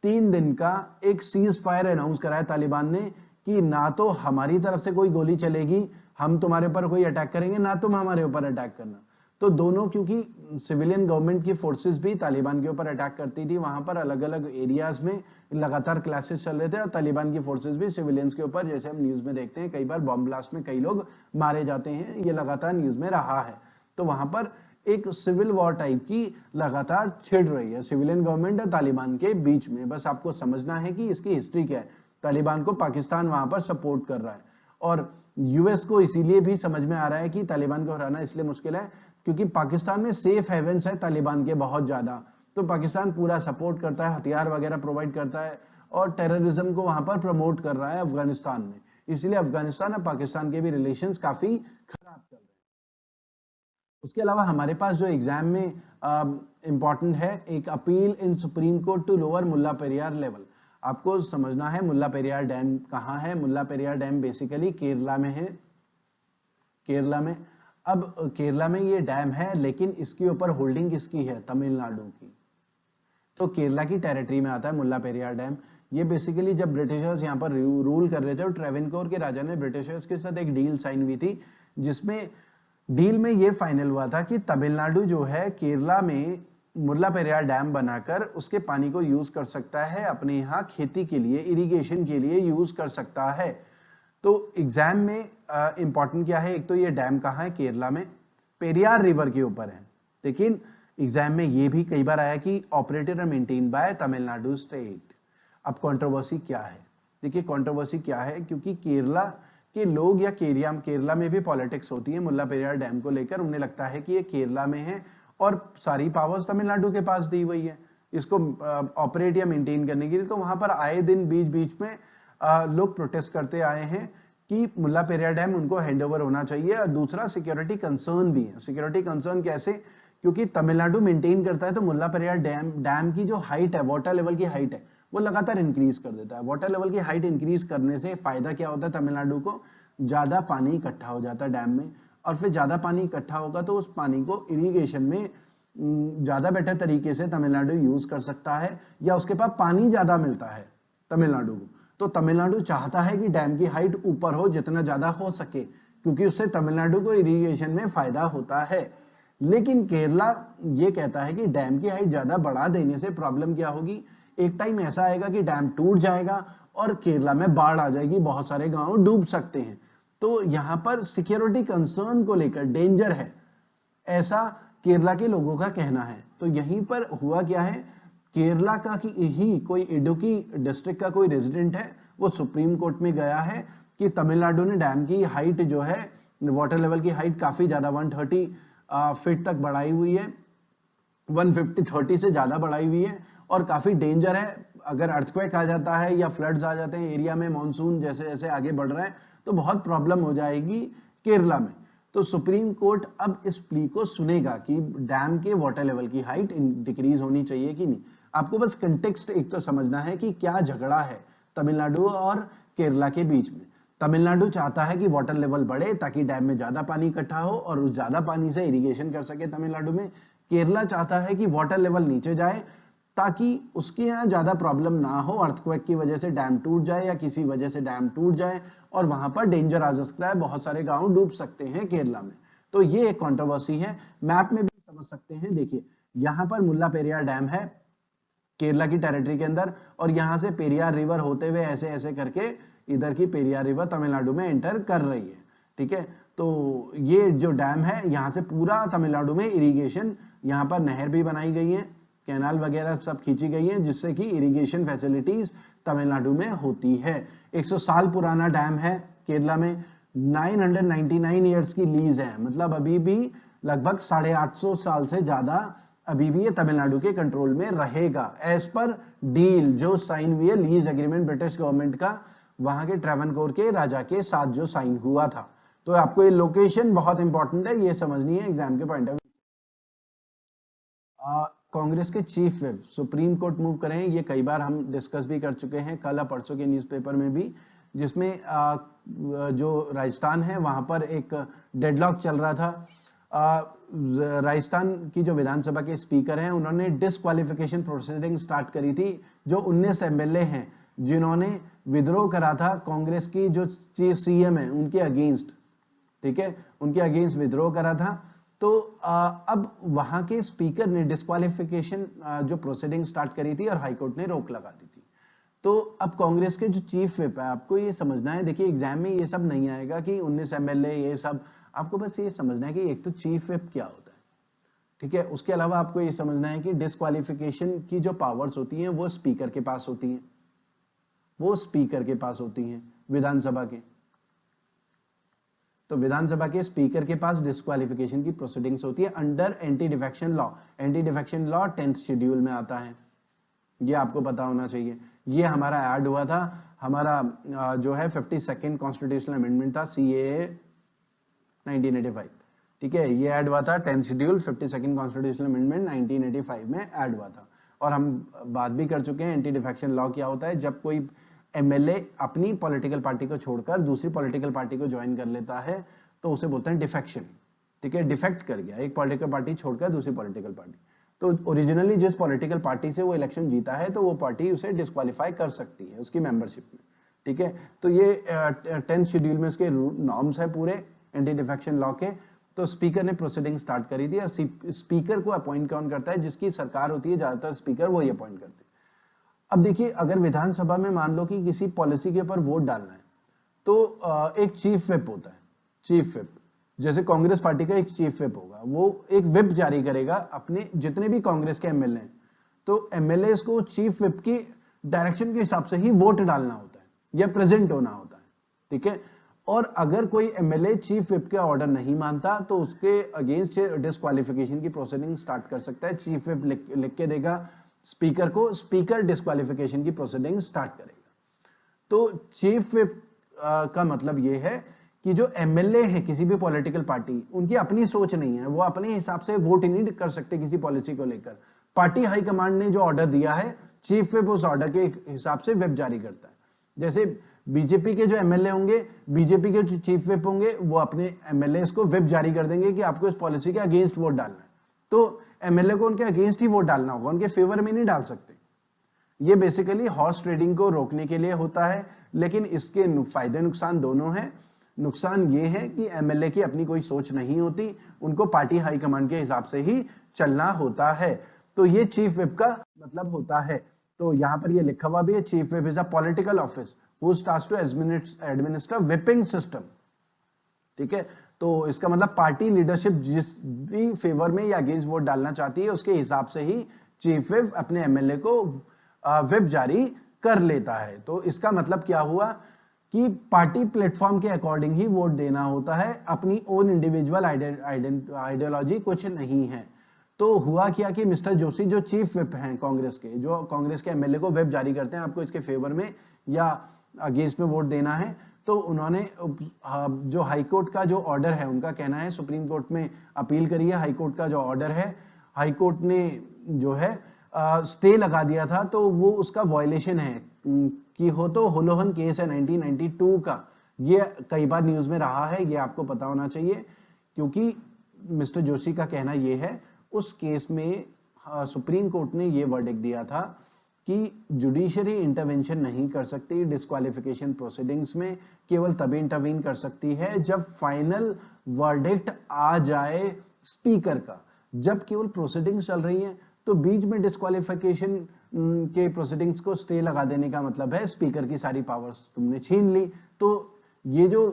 3 दिन का एक सीज फायर अनाउंस करा है तालिबान ने कि ना तो हमारी तरफ से कोई गोली चलेगी, हम तुम्हारे ऊपर कोई अटैक करेंगे, ना तुम हमारे ऊपर अटैक करना। तो दोनों, क्योंकि सिविलियन गवर्नमेंट की फोर्सेस भी तालिबान के ऊपर अटैक करती थी, वहां पर अलग अलग एरियाज में लगातार क्लैशेस चल रहे थे और तालिबान की फोर्सेस भी सिविलियंस के ऊपर, जैसे हम न्यूज में देखते हैं कई बार बॉम्ब ब्लास्ट में कई लोग मारे जाते हैं, ये लगातार न्यूज में रहा है। तो वहां पर एक सिविल वॉर टाइप की लगातार छिड़ रही है सिविलियन गवर्नमेंट और तालिबान के बीच में। बस आपको समझना है कि इसकी हिस्ट्री क्या है। तालिबान को पाकिस्तान वहां पर सपोर्ट कर रहा है और यूएस को इसीलिए भी समझ में आ रहा है कि तालिबान को हराना इसलिए मुश्किल है क्योंकि पाकिस्तान में सेफ हेवेंस है तालिबान के बहुत ज्यादा। तो पाकिस्तान पूरा सपोर्ट करता है, हथियार वगैरह प्रोवाइड करता है और टेररिज्म को वहां पर प्रमोट कर रहा है अफगानिस्तान में। इसलिए अफगानिस्तान और पाकिस्तान के भी रिलेशंस काफी खराब चल रहे हैं। उसके अलावा हमारे पास जो एग्जाम में इंपॉर्टेंट है, एक appeal in supreme court to lower Mulla Periyar level. आपको समझना है मुल्ला पेरियार डैम कहां है। मुल्ला पेरियार डैम बेसिकली केरला में है, केरला में। अब केरला में ये डैम है लेकिन इसके ऊपर होल्डिंग किसकी है, तमिलनाडु की। तो केरला की टेरिटरी में आता है मुल्ला पेरियार डैम। ये बेसिकली जब ब्रिटिशर्स यहाँ पर रूल कर रहे थे और ट्रेवेनकोर के राजा ने ब्रिटिशर्स के साथ एक डील साइन हुई थी, जिसमें डील में ये फाइनल हुआ था कि तमिलनाडु जो है केरला में मुल्ला पेरियार डैम बनाकर उसके पानी को यूज कर सकता है, अपने यहाँ खेती के लिए, इरिगेशन के लिए यूज कर सकता है। तो एग्जाम में इंपॉर्टेंट क्या है, एक तो ये डैम कहाँ है, केरला में, पेरियार रिवर के ऊपर है। लेकिन एग्जाम में ये भी कई बार आया कि ऑपरेटेड और मेंटेन बाय तमिलनाडु स्टेट। अब कंट्रोवर्सी क्या है, देखिए कंट्रोवर्सी क्या है, क्योंकि केरला के लोग या केरला में भी पॉलिटिक्स होती है मुल्ला पेरियार डैम को लेकर। उन्हें लगता है कि ये केरला में है और सारी पावर्स तमिलनाडु के पास दी हुई है इसको ऑपरेट या मेंटेन करने के लिए। तो वहां पर आए दिन बीच बीच में लोग प्रोटेस्ट करते आए हैं कि मुल्ला पेरियार डैम उनको हैंडओवर होना चाहिए। और दूसरा सिक्योरिटी कंसर्न भी है। सिक्योरिटी कंसर्न कैसे, क्योंकि तमिलनाडु मेंटेन करता है तो मुल्ला पेरियार डैम की जो हाइट है, वाटर लेवल की हाइट है, वो लगातार इंक्रीज कर देता है। वाटर लेवल की हाइट इंक्रीज करने से फायदा क्या होता है तमिलनाडु को, ज्यादा पानी इकट्ठा हो जाता है डैम में, और फिर ज्यादा पानी इकट्ठा होगा तो उस पानी को इरिगेशन में ज्यादा बेटर तरीके से तमिलनाडु यूज कर सकता है, या उसके पास पानी ज्यादा मिलता है तमिलनाडु को। तो तमिलनाडु चाहता है कि डैम की हाइट ऊपर हो जितना ज्यादा हो सके, क्योंकि उससे तमिलनाडु को इरिगेशन में फायदा होता है। लेकिन केरला ये कहता है कि डैम की हाइट ज्यादा बढ़ा देने से प्रॉब्लम क्या होगी, एक टाइम ऐसा आएगा कि डैम टूट जाएगा और केरला में बाढ़ आ जाएगी, बहुत सारे गांव डूब सकते हैं। तो यहां पर सिक्योरिटी कंसर्न को लेकर डेंजर है, ऐसा केरला के लोगों का कहना है। तो यहीं पर हुआ क्या है, केरला का ही कोई इडुक्की डिस्ट्रिक्ट का कोई रेजिडेंट है, वो सुप्रीम कोर्ट में गया है कि तमिलनाडु ने डैम की हाइट जो है, वाटर लेवल की हाइट काफी ज्यादा 130 फीट तक बढ़ाई हुई है, 150 से ज्यादा बढ़ाई हुई है और काफी डेंजर है अगर अर्थक्वेक आ जाता है या फ्लड्स आ जाते हैं एरिया में, मानसून जैसे जैसे आगे बढ़ रहा है तो बहुत प्रॉब्लम हो जाएगी केरला में। तो सुप्रीम कोर्ट अब इस प्ली को सुनेगा कि डैम के वाटर लेवल की हाइट डिक्रीज होनी चाहिए कि नहीं। आपको बस कंटेक्स्ट एक तो समझना है कि क्या झगड़ा है तमिलनाडु और केरला के बीच में। तमिलनाडु चाहता है कि वाटर लेवल बढ़े ताकि डैम में ज्यादा पानी इकट्ठा हो और उस ज्यादा पानी से इरिगेशन कर सके तमिलनाडु में। केरला चाहता है कि वाटर लेवल नीचे जाए ताकि उसके यहाँ ज्यादा प्रॉब्लम ना हो, अर्थक्वेक की वजह से डैम टूट जाए या किसी वजह से डैम टूट जाए और वहां पर डेंजर आ सकता है, बहुत सारे गांव डूब सकते हैं केरला में। तो ये एक कंट्रोवर्सी है, मैप में भी समझ सकते हैं। देखिए यहाँ पर मुल्ला पेरियार डैम है केरला की टेरिटरी के अंदर, और यहां से पेरियार रिवर होते हुए ऐसे ऐसे करके इधर की पेरियार रिवर तमिलनाडु में एंटर कर रही है। ठीक है, तो ये जो डैम है यहाँ से पूरा तमिलनाडु में इरिगेशन, यहाँ पर नहर भी बनाई गई है, कैनाल वगैरह सब खींची गई है जिससे कि इरिगेशन फैसिलिटीज तमिलनाडु में होती है। 100 साल पुराना डैम है केरला में, 999 ईयर्स की लीज है, मतलब अभी भी लगभग 850 साल से ज्यादा अभी भी ये तमिलनाडु के कंट्रोल में रहेगा एज पर डील जो साइन हुई है, लीज एग्रीमेंट ब्रिटिश गवर्नमेंट का वहां के ट्रेवनकोर के राजा के साथ जो साइन हुआ था। तो आपको ये लोकेशन बहुत इंपॉर्टेंट है, ये समझनी है एग्जाम के पॉइंट ऑफ व्यू। कांग्रेस के chief whip supreme court move करें, ये कई बार हम डिस्कस भी कर चुके हैं कल परसों के न्यूज़पेपर में भी, जिसमें जो राजस्थान है वहां पर एक डेडलॉक चल रहा था। राजस्थान की जो विधानसभा के स्पीकर हैं उन्होंने डिस्क्वालिफिकेशन प्रोसीडिंग स्टार्ट करी थी। जो 19 एमएलए हैं जिन्होंने विद्रोह करा था कांग्रेस की जो सीएम है उनके अगेंस्ट, ठीक है, उनके अगेंस्ट विद्रोह करा था। तो अब वहां के स्पीकर ने डिस्क्वालिफिकेशन जो प्रोसीडिंग स्टार्ट करी थी और हाईकोर्ट ने रोक लगा दी थी। तो अब कांग्रेस के जो चीफ व्हिप है, आपको ये समझना है, देखिए एग्जाम में ये सब नहीं आएगा कि 19 एमएलए ये सब, आपको बस ये समझना है कि एक तो चीफ व्हिप क्या होता है, ठीक है। उसके अलावा आपको ये समझना है कि डिस्क्वालिफिकेशन की जो पावर्स होती हैं वो स्पीकर के पास होती हैं, वो स्पीकर के पास होती हैं विधानसभा के। तो विधानसभा के स्पीकर के पास डिस्क्वालिफिकेशन की प्रोसीडिंग्स होती है under anti defection law. Anti defection law 10th schedule में आता है, ये आपको पता होना चाहिए। ये हमारा ऐड हुआ था, हमारा जो है 52nd कॉन्स्टिट्यूशनल अमेंडमेंट था CAA 1985, ठीक है, ये ऐड हुआ था 10th schedule 52nd constitutional amendment 1985 में ऐड हुआ था। और हम बात भी कर चुके हैं एंटी डिफेक्शन लॉ क्या होता है। जब कोई एमएलए अपनी पॉलिटिकल पार्टी को छोड़कर दूसरी पॉलिटिकल पार्टी को ज्वाइन कर लेता है तो उसे बोलते हैं डिफेक्शन, ठीक है, डिफेक्ट कर गया एक पॉलिटिकल पार्टी छोड़कर दूसरी पॉलिटिकल पार्टी। तो ओरिजिनली जिस पॉलिटिकल पार्टी से वो इलेक्शन जीता है तो वो पार्टी उसे डिस्क्वालीफाई कर सकती है उसकी मेंबरशिप में, ठीक है। तो ये 10th शेड्यूल में उसके नॉर्म्स है पूरे एंटी डिफेक्शन लॉ के। तो स्पीकर ने प्रोसीडिंग स्टार्ट करी थी और स्पीकर को अपॉइंट कौन करता है, जिसकी सरकार होती है ज्यादातर स्पीकर वो ही अपॉइंट करते हैं। अब देखिए अगर विधानसभा में मान लो कि किसी पॉलिसी के ऊपर वोट डालना है तो एक चीफ व्हिप होता है, चीफ व्हिप, जैसे कांग्रेस पार्टी का एक चीफ व्हिप होगा, वो एक व्हिप जारी करेगा अपने जितने भी कांग्रेस के एमएलए हैं। तो एमएलए को चीफ व्हिप की डायरेक्शन के हिसाब से ही वोट डालना होता है या प्रेजेंट होना होता है, ठीक है। और अगर कोई एमएलए चीफ व्हिप के ऑर्डर नहीं मानता तो उसके अगेंस्ट डिस्क्वालिफिकेशन की प्रोसीडिंग स्टार्ट कर सकता है। चीफ व्हिप लिख के देगा स्पीकर को, स्पीकर डिस्क्वालिफिकेशन की प्रोसीडिंग स्टार्ट करेगा। तो चीफ व्हिप का मतलब यह है कि जो एमएलए है किसी भी पॉलिटिकल पार्टी, उनकी अपनी सोच नहीं है, वो अपने हिसाब से वोट नहीं कर सकते किसी पॉलिसी को लेकर। पार्टी हाईकमांड ने जो ऑर्डर दिया है, चीफ व्हिप उस ऑर्डर के हिसाब से व्हिप जारी करता है। जैसे बीजेपी के जो एमएलए होंगे, बीजेपी के जो चीफ व्हिप होंगे, वो अपने एमएलए को व्हिप जारी कर देंगे कि आपको इस पॉलिसी के अगेंस्ट वोट डालना है। तो एमएलए को उनके अगेंस्ट ही वोट डालना होगा, उनके फेवर में नहीं डाल सकते। ये बेसिकली हॉर्स ट्रेडिंग को रोकने के लिए होता है, लेकिन इसके फायदे नुकसान दोनों हैं। नुकसान ये है कि एमएलए की अपनी कोई सोच नहीं होती, उनको पार्टी हाईकमांड के हिसाब से ही चलना होता है। तो ये चीफ व्हिप का मतलब होता है। तो यहां पर ये लिखा हुआ भी है, chief whip is a political office who starts to administer whipping system, ठीक है। तो इसका मतलब पार्टी लीडरशिप जिस भी फेवर में या अगेंस्ट वोट डालना चाहती है उसके हिसाब से ही चीफ व्हिप अपने एमएलए को व्हिप जारी कर लेता है। तो इसका मतलब क्या हुआ कि पार्टी प्लेटफॉर्म के अकॉर्डिंग ही वोट देना होता है, अपनी ओन इंडिविजुअल आइडियोलॉजी कुछ नहीं है। तो तो हुआ क्या कि मिस्टर जोशी जो चीफ व्हिप हैं कांग्रेस के, जो कांग्रेस के एमएलए को व्हिप जारी करते हैं, आपको इसके फेवर में या अगेंस्ट में वोट देना है, तो उन्होंने जो हाईकोर्ट का जो ऑर्डर है, उनका कहना है सुप्रीम कोर्ट में अपील करी है, हाईकोर्ट का जो ऑर्डर है, हाईकोर्ट ने जो है स्टे लगा दिया था, तो वो उसका वायलेशन है कि हो तो होलोहन केस है 1992 का, ये कई बार न्यूज में रहा है, ये आपको पता होना चाहिए, क्योंकि मिस्टर जोशी का कहना ये है उस केस में सुप्रीम कोर्ट ने ये वर्डिक्ट दिया था कि जुडिशरी इंटरवेंशन नहीं कर सकती डिस्क्वालिफिकेशन प्रोसीडिंग्स में, केवल तभी इंटरवीन कर सकती है जब फाइनल वर्डिक्ट आ जाए स्पीकर का। जब केवल प्रोसीडिंग्स चल रही हैं तो बीच में डिस्क्वालिफिकेशन के प्रोसीडिंग्स को स्टे लगा देने का मतलब है स्पीकर की सारी पावर्स तुमने छीन ली। तो ये जो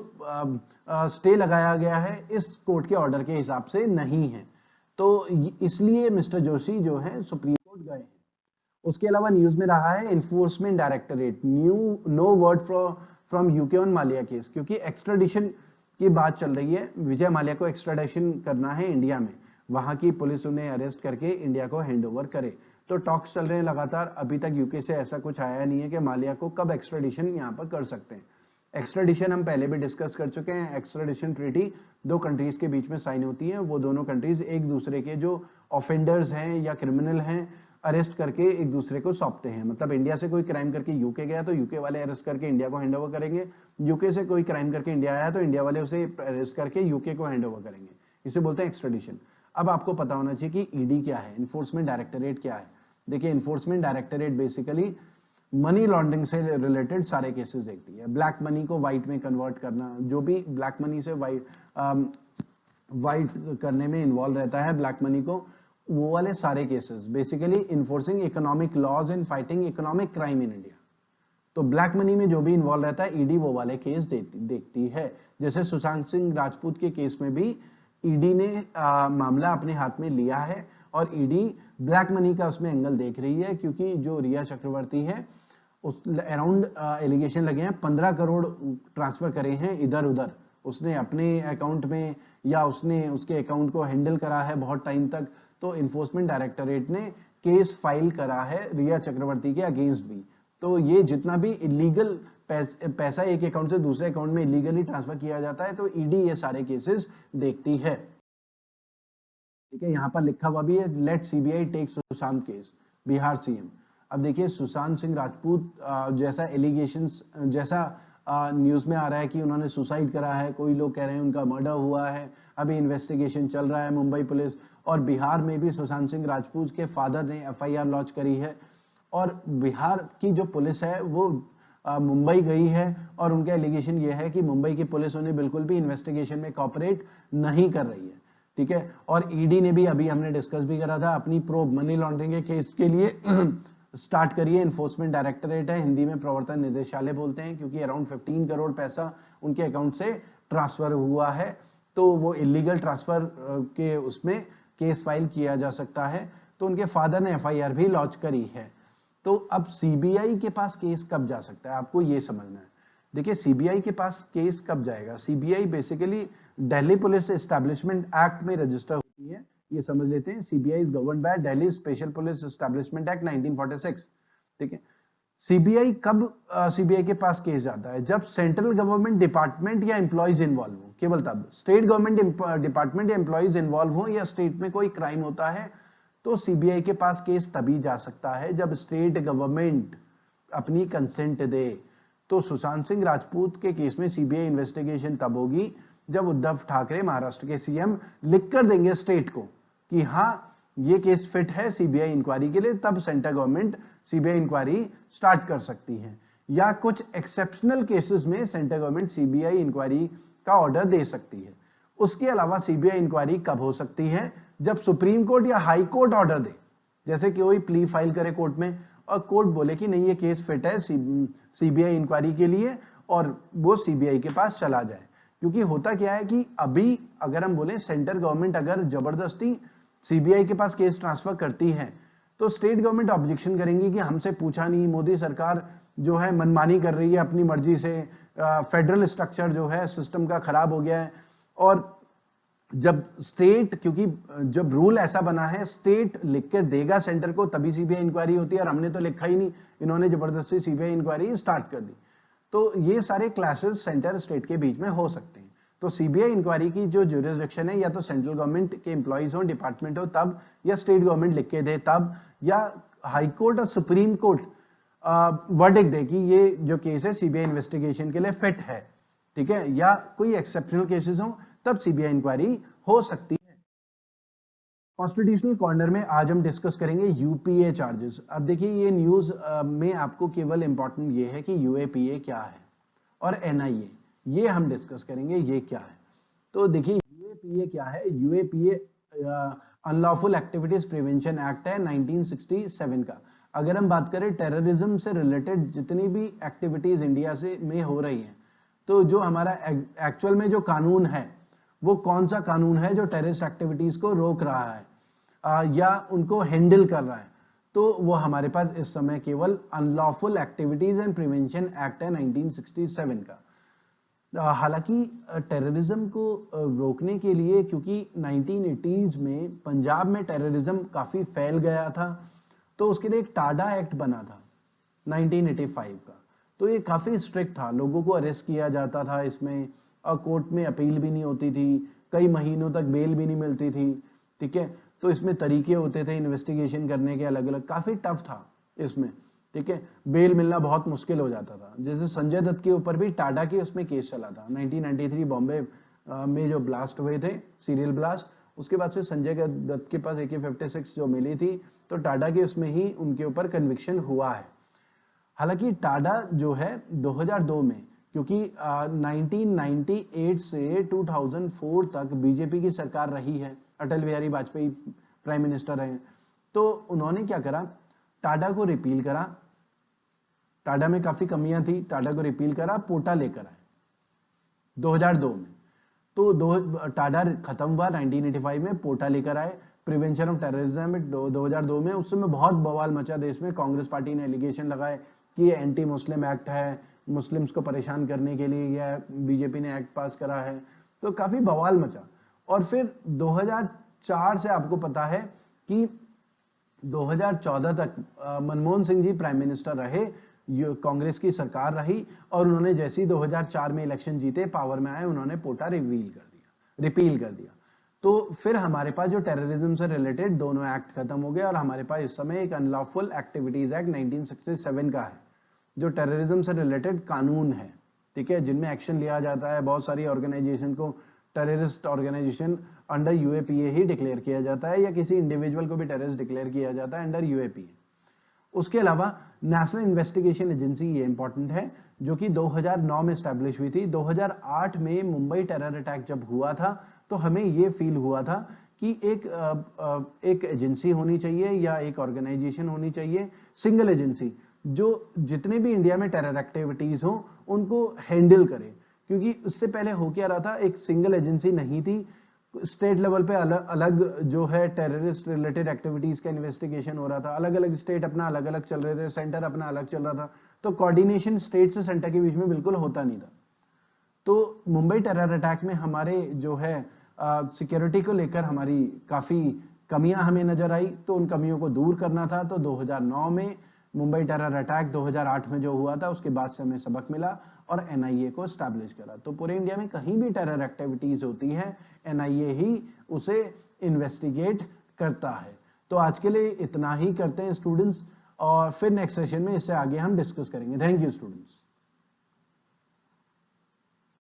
स्टे लगाया गया है इस कोर्ट के ऑर्डर के हिसाब से नहीं है, तो इसलिए मिस्टर जोशी जो है सुप्रीम कोर्ट गए हैं। उसके अलावा न्यूज में रहा है enforcement directorate no word from UK on Mallya case, क्योंकि एक्स्ट्राडिशन की बात चल रही है, विजय माल्या को एक्स्ट्राडिशन करना है इंडिया में, वहां की पुलिस उन्हें अरेस्ट करके इंडिया को हैंडओवर करे। तो टॉक्स चल रहे हैं लगातार, अभी तक यूके से ऐसा कुछ आया नहीं है कि माल्या को कब एक्स्ट्राडिशन यहां पर कर सकते हैं। एक्स्ट्राडिशन हम पहले भी डिस्कस कर चुके हैं, एक्स्ट्राडिशन ट्रीटी दो कंट्रीज के बीच में साइन होती है, वो दोनों कंट्रीज एक दूसरे के जो ऑफेंडर्स हैं या क्रिमिनल हैं अरेस्ट करके एक दूसरे को सौंपते हैं। मतलब इंडिया से कोई क्राइम करके यूके गया तो यूके वाले अरेस्ट करके इंडिया को हैंडओवर करेंगे, यूके से कोई क्राइम करके इंडिया आया तो इंडिया वाले उसे अरेस्ट करके यूके को हैंडओवर करेंगे, इसे बोलते हैं एक्स्ट्राडिशन। अब आपको पता होना चाहिए कि ईडी क्या है, इन्फोर्समेंट डायरेक्टरेट क्या है। देखिए enforcement directorate basically money laundering से रिलेटेड सारे केसेस देखती है, ब्लैक मनी को व्हाइट में कन्वर्ट करना, जो भी ब्लैक मनी से व्हाइट करने में इन्वॉल्व रहता है ब्लैक मनी को, वो वाले सारे cases, basically enforcing economic laws and fighting economic crime in India. तो ब्लैक मनी में जो भी इन्वॉल्व रहता है ईडी वो वाले केस देखती है। जैसे सुशांत सिंह राजपूत के केस में भी ईडी ने मामला अपने हाथ में लिया है और ईडी ब्लैक मनी का उसमें एंगल देख रही है, क्योंकि जो रिया चक्रवर्ती है उस अराउंड एलिगेशन लगे हैं 15 करोड़ ट्रांसफर करे हैं इधर उधर, उसने अपने अकाउंट में या उसने उसके अकाउंट को हैंडल करा है बहुत टाइम तक। तो इन्फोर्समेंट डायरेक्टरेट ने केस फाइल करा है रिया चक्रवर्ती के अगेंस्ट भी। तो ये जितना भी इलीगल पैसा एक अकाउंट से दूसरे अकाउंट में इलीगली ट्रांसफर किया जाता है तो ईडी ये सारे केसेस देखती है। ठीक है, यहां पर लिखा हुआ भी है let CBI take Sushant case, Bihar CM. अब देखिए सुशांत सिंह राजपूत जैसा एलिगेशंस, जैसा न्यूज में आ रहा है कि उन्होंने सुसाइड करा है, कोई लोग कह रहे हैं उनका मर्डर हुआ है, अभी इन्वेस्टिगेशन चल रहा है मुंबई पुलिस। और बिहार में भी सुशांत सिंह राजपूत के फादर ने एफआईआर लॉन्च करी है और बिहार की जो पुलिस है वो मुंबई गई है और उनका एलिगेशन ये है कि मुंबई की पुलिस उन्हें बिल्कुल भी इन्वेस्टिगेशन में कॉपरेट नहीं कर रही है। ठीक है, और ईडी ने भी, अभी हमने डिस्कस भी करा था, अपनी प्रोब मनी लॉन्ड्रिंग के केस के लिए स्टार्ट करिए। इन्फोर्समेंट डायरेक्टरेट है, हिंदी में प्रवर्तन निदेशालय बोलते हैं, क्योंकि अराउंड 15 करोड़ पैसा उनके अकाउंट से ट्रांसफर हुआ है, तो वो इलीगल ट्रांसफर के उसमें केस फाइल किया जा सकता है। तो उनके फादर ने एफआईआर भी लॉन्च करी है। तो अब सीबीआई के पास केस कब जा सकता है, आपको ये समझना है। देखिए सीबीआई के पास केस कब जाएगा, CBI basically Delhi police establishment act में रजिस्टर होती है, ये समझ लेते हैं। CBI is governed bye Delhi special police establishment act 1946। ठीक है, सीबीआई कब सीबीआई के पास केस जाता है, जब सेंट्रल गवर्नमेंट डिपार्टमेंट या एम्प्लॉइज इन्वॉल्व हो, केवल तब। स्टेट गवर्नमेंट डिपार्टमेंट या एम्प्लॉइज इन्वॉल्व हो या स्टेट में कोई क्राइम होता है तो सीबीआई के पास केस तभी जा सकता है जब स्टेट गवर्नमेंट अपनी कंसेंट दे। तो सुशांत सिंह राजपूत के केस में सीबीआई इन्वेस्टिगेशन तब होगी जब उद्धव ठाकरे महाराष्ट्र के सीएम लिखकर देंगे स्टेट को कि हाँ ये केस फिट है सीबीआई इंक्वायरी के लिए, तब central government CBI inquiry start कर सकती है। या कुछ एक्सेप्शनल केसेस में सेंट्रल गवर्नमेंट सीबीआई इंक्वायरी का ऑर्डर दे सकती है। उसके अलावा सीबीआई इंक्वायरी कब हो सकती है, जब सुप्रीम कोर्ट या हाई कोर्ट ऑर्डर दे, जैसे कि कोई प्ली फाइल करे कोर्ट में और कोर्ट बोले कि नहीं ये केस फिट है सीबीआई इंक्वायरी के लिए और वो सीबीआई के पास चला जाए। क्योंकि होता क्या है कि अभी अगर हम बोले सेंट्रल गवर्नमेंट अगर जबरदस्ती सीबीआई के पास केस ट्रांसफर करती है तो स्टेट गवर्नमेंट ऑब्जेक्शन करेंगी कि हमसे पूछा नहीं, मोदी सरकार जो है मनमानी कर रही है अपनी मर्जी से, फेडरल स्ट्रक्चर जो है सिस्टम का खराब हो गया है और जब स्टेट, क्योंकि जब रूल ऐसा बना है स्टेट लिख के देगा सेंटर को तभी सीबीआई इंक्वायरी होती है, और हमने तो लिखा ही नहीं, इन्होंने जबरदस्ती सीबीआई इंक्वायरी स्टार्ट कर दी। तो ये सारे क्लासेस सेंटर स्टेट के बीच में हो सकते हैं। तो सीबीआई इंक्वायरी की जो ज्यूरिसडिक्शन है, या तो सेंट्रल गवर्नमेंट के एम्प्लॉइज हो, डिपार्टमेंट हो तब, या स्टेट गवर्नमेंट लिख के दे तब, या हाई कोर्ट और सुप्रीम कोर्ट वर्डिक्ट दे कि ये जो केस है सीबीआई इन्वेस्टिगेशन के लिए फिट है, ठीक है, या कोई एक्सेप्शनल केसेस हो तब सीबीआई इंक्वायरी हो सकती है। कॉन्स्टिट्यूशनल कॉर्नर में आज हम डिस्कस करेंगे यूपीए चार्जेस। अब देखिए ये न्यूज में आपको केवल इंपॉर्टेंट ये है कि यूएपीए क्या है और एनआईए, ये हम डिस्कस करेंगे ये क्या है। तो देखिए यूएपीए क्या है। UAPA unlawful activities prevention act है 1967 का। अगर हम बात करें टेररिज्म से रिलेटेड जितनी भी एक्टिविटीज इंडिया से में हो रही हैं, तो जो हमारा एक्चुअल में जो कानून है वो कौन सा कानून है जो टेररिस्ट एक्टिविटीज को रोक रहा है या उनको हैंडल कर रहा है, तो वो हमारे पास इस समय केवल unlawful activities and prevention act है 1967 का। हालांकि टेररिज्म को रोकने के लिए, क्योंकि 1980s में पंजाब में टेररिज्म काफी फैल गया था, तो उसके लिए एक टाडा एक्ट बना था 1985 का। तो ये काफी स्ट्रिक्ट था, लोगों को अरेस्ट किया जाता था इसमें, और कोर्ट में अपील भी नहीं होती थी, कई महीनों तक बेल भी नहीं मिलती थी, ठीक है। तो इसमें तरीके होते थे इन्वेस्टिगेशन करने के अलग अलग, काफी टफ था इसमें, ठीक है। बेल मिलना बहुत मुश्किल हो जाता था। जैसे संजय दत्त के ऊपर भी टाडा के उसमें केस चला था 1993 बॉम्बे में जो ब्लास्ट हुए थे, सीरियल ब्लास्ट, उसके बाद से संजय दत्त के पास AK-56 जो मिली थी, तो टाडा के उसमें ही उनके ऊपर कन्विक्शन हुआ है। हालांकि टाडा जो है 2002 में, क्योंकि 1998 से 2004 तक बीजेपी की सरकार रही है, अटल बिहारी वाजपेयी प्राइम मिनिस्टर रहे, तो उन्होंने क्या करा, टाडा को रिपील करा। टाडा में काफी कमियां थी, टाडा को रिपील करा, पोटा लेकर आए 2002 में। तो टाडा खत्म हुआ 1985 में, पोटा लेकर आए प्रिवेंशन ऑफ टेररिज्म 2002 में। उस समय बहुत बवाल मचा देश में, कांग्रेस पार्टी ने एलिगेशन लगाए कि ये एंटी मुस्लिम एक्ट है, मुस्लिम्स को परेशान करने के लिए यह बीजेपी ने एक्ट पास करा है, तो काफी बवाल मचा। और फिर 2004 से आपको पता है कि 2014 तक मनमोहन सिंह जी प्राइम मिनिस्टर रहे, कांग्रेस की सरकार रही, और उन्होंने जैसे ही 2004 में इलेक्शन जीते, पावर में आए, उन्होंने पोटा रिपील कर दिया। तो फिर हमारे पास जो टेररिज्म से रिलेटेड दोनों एक्ट खत्म हो गए, और हमारे पास इस समय एक अनलॉफुल एक्टिविटीज एक्ट 1967 का है, जो टेररिज्म से रिलेटेड कानून है, ठीक है, जिनमें एक्शन लिया जाता है। बहुत सारी ऑर्गेनाइजेशन को टेररिस्ट ऑर्गेनाइजेशन अंडर यूएपीए ही डिक्लेयर किया जाता है, या किसी इंडिविजुअल को भी टेररिस्ट डिक्लेयर किया जाता है अंडर यूएपीए। उसके अलावा नेशनल इन्वेस्टिगेशन एजेंसी, ये इंपॉर्टेंट है, जो कि 2009 में स्टैब्लिश हुई थी। 2008 में मुंबई टेरर अटैक जब हुआ था, तो हमें ये फील हुआ था कि एक एजेंसी होनी चाहिए या एक ऑर्गेनाइजेशन होनी चाहिए, सिंगल एजेंसी, जो जितने भी इंडिया में टेरर एक्टिविटीज हो उनको हैंडल करे। क्योंकि उससे पहले हो क्या रहा था, एक सिंगल एजेंसी नहीं थी, स्टेट लेवल पे अलग अलग जो है टेररिस्ट रिलेटेड एक्टिविटीज का इन्वेस्टिगेशन हो रहा था, अलग अलग स्टेट अपना अलग अलग चल रहे थे, सेंटर अपना अलग चल रहा था, तो कोऑर्डिनेशन स्टेट से सेंटर के बीच में बिल्कुल होता नहीं था। तो मुंबई टेरर अटैक में हमारे जो है सिक्योरिटी को लेकर हमारी काफी कमियां हमें नजर आई, तो उन कमियों को दूर करना था। तो 2009 में मुंबई टेरर अटैक 2008 में जो हुआ था, उसके बाद से हमें सबक मिला और एनआईए को स्टैब्लिश करा। तो पूरे इंडिया में कहीं भी टेरर एक्टिविटीज होती है, एनआईए ही उसे इन्वेस्टिगेट करता है। तो आज के लिए इतना ही करते हैं स्टूडेंट्स, और फिर नेक्स्ट सेशन में इससे आगे हम डिस्कस करेंगे। Thank you students.